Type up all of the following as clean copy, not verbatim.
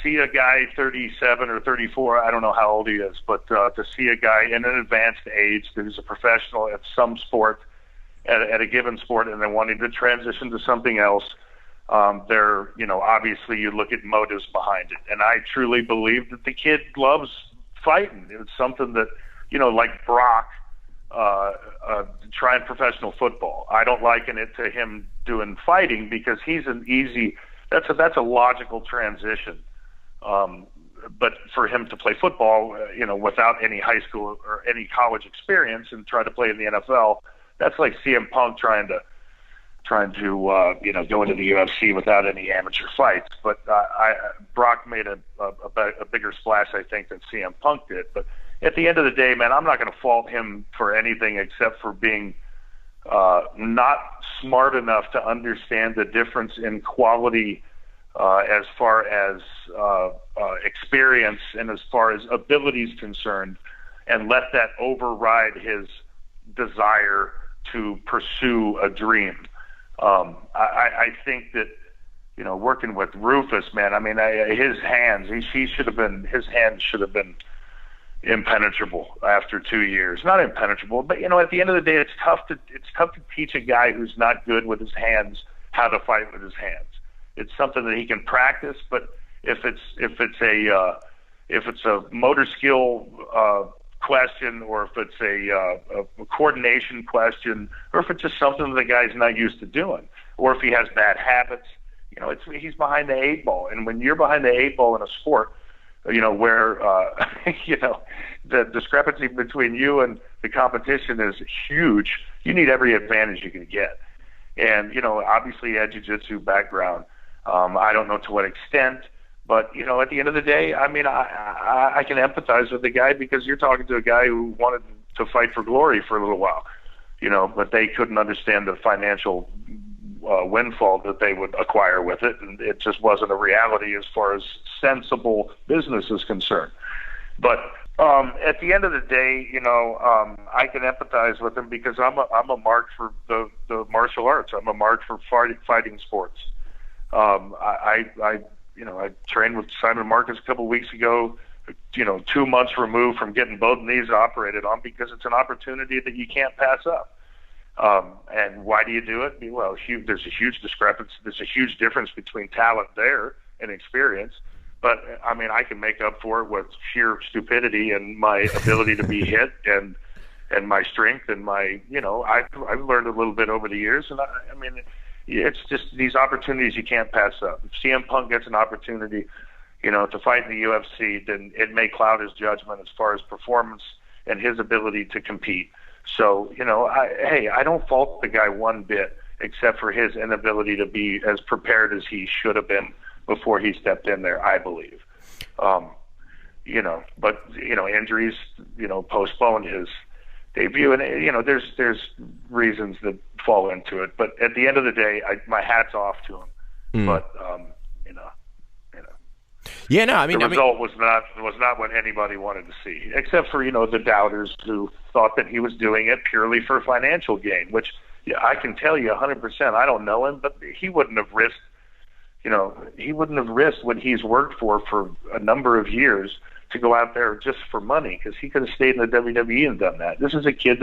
see a guy 37 or 34, I don't know how old he is, but to see a guy in an advanced age who's a professional at some sport, at a given sport, and then wanting to transition to something else, obviously you look at motives behind it. And I truly believe that the kid loves fighting. It's something that, like Brock, trying professional football. I don't liken it to him doing fighting because he's that's a logical transition. But for him to play football, without any high school or any college experience and try to play in the NFL, that's like CM Punk trying to go into the UFC without any amateur fights. But Brock made a bigger splash, I think, than CM Punk did. But at the end of the day, man, I'm not going to fault him for anything except for being not smart enough to understand the difference in quality as far as experience and as far as ability is concerned, and let that override his desire to pursue a dream. I think that, working with Rufus, man, I mean, his hands should have been impenetrable after 2 years. Not impenetrable, but at the end of the day, it's tough to teach a guy who's not good with his hands how to fight with his hands. It's something that he can practice, but if it's a motor skill question, or if it's a coordination question, or if it's just something that the guy's not used to doing, or if he has bad habits, he's behind the 8 ball. And when you're behind the 8 ball in a sport, where the discrepancy between you and the competition is huge, you need every advantage you can get. And obviously he had jiu-jitsu background. I don't know to what extent, but at the end of the day, I mean, I can empathize with the guy, because you're talking to a guy who wanted to fight for glory for a little while, but they couldn't understand the financial windfall that they would acquire with it, and it just wasn't a reality as far as sensible business is concerned. But at the end of the day, I can empathize with him, because I'm a mark for the martial arts. I'm a mark for fighting sports. I trained with Simon Marcus a couple of weeks ago, 2 months removed from getting both knees operated on, because it's an opportunity that you can't pass up. And why do you do it? Well, there's a huge discrepancy. There's a huge difference between talent there and experience. But, I mean, I can make up for it with sheer stupidity and my ability to be hit and my strength and my, I've learned a little bit over the years. And, I mean, it's just these opportunities you can't pass up. If CM Punk gets an opportunity, to fight in the UFC, then it may cloud his judgment as far as performance and his ability to compete. So, I don't fault the guy one bit, except for his inability to be as prepared as he should have been before he stepped in there, I believe. But injuries, postponed his debut, and there's reasons that fall into it. But at the end of the day, my hat's off to him. But yeah, no, I mean, the result was not what anybody wanted to see, except for the doubters who thought that he was doing it purely for financial gain. Which I can tell you 100%. I don't know him, but he wouldn't have risked. He wouldn't have risked what he's worked for a number of years to go out there just for money, because he could have stayed in the WWE and done that. This is a kid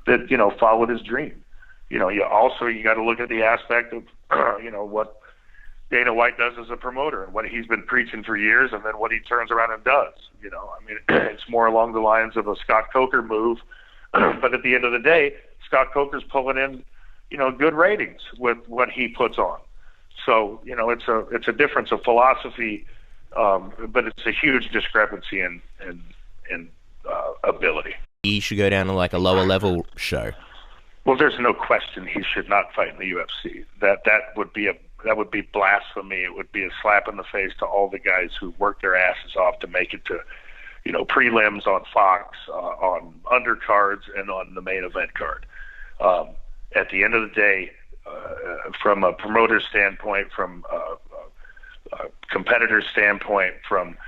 that followed his dream. You got to look at the aspect of what Dana White does as a promoter and what he's been preaching for years, and then what he turns around and does. I mean, it's more along the lines of a Scott Coker move, but at the end of the day, Scott Coker's pulling in good ratings with what he puts on. So it's a difference of philosophy, but it's a huge discrepancy in ability. He should go down to like a lower level show. Well, there's no question he should not fight in the UFC. That would be blasphemy. It would be a slap in the face to all the guys who worked their asses off to make it to, prelims on Fox, on undercards, and on the main event card. At the end of the day, from a promoter standpoint, from a competitor standpoint, from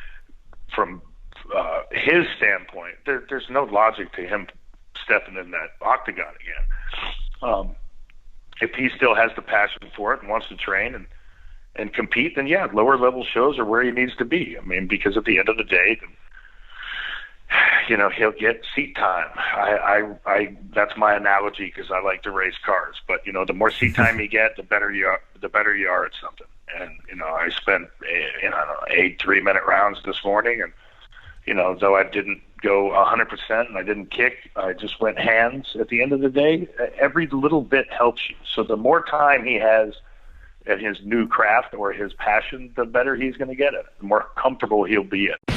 his standpoint, there's no logic to him stepping in that octagon again. If he still has the passion for it and wants to train and compete, then yeah, lower level shows are where he needs to be. I mean, because at the end of the day, you know, he'll get seat time. I that's my analogy because I like to race cars. But you know, the more seat time you get, the better you are at something. And you know, I spent I don't know, 8 3-minute rounds this morning, and you know, though I didn't go 100% and I didn't kick, I just went hands. At the end of the day, every little bit helps you. So the more time he has at his new craft or his passion, the better he's going to get at it. The more comfortable he'll be at it.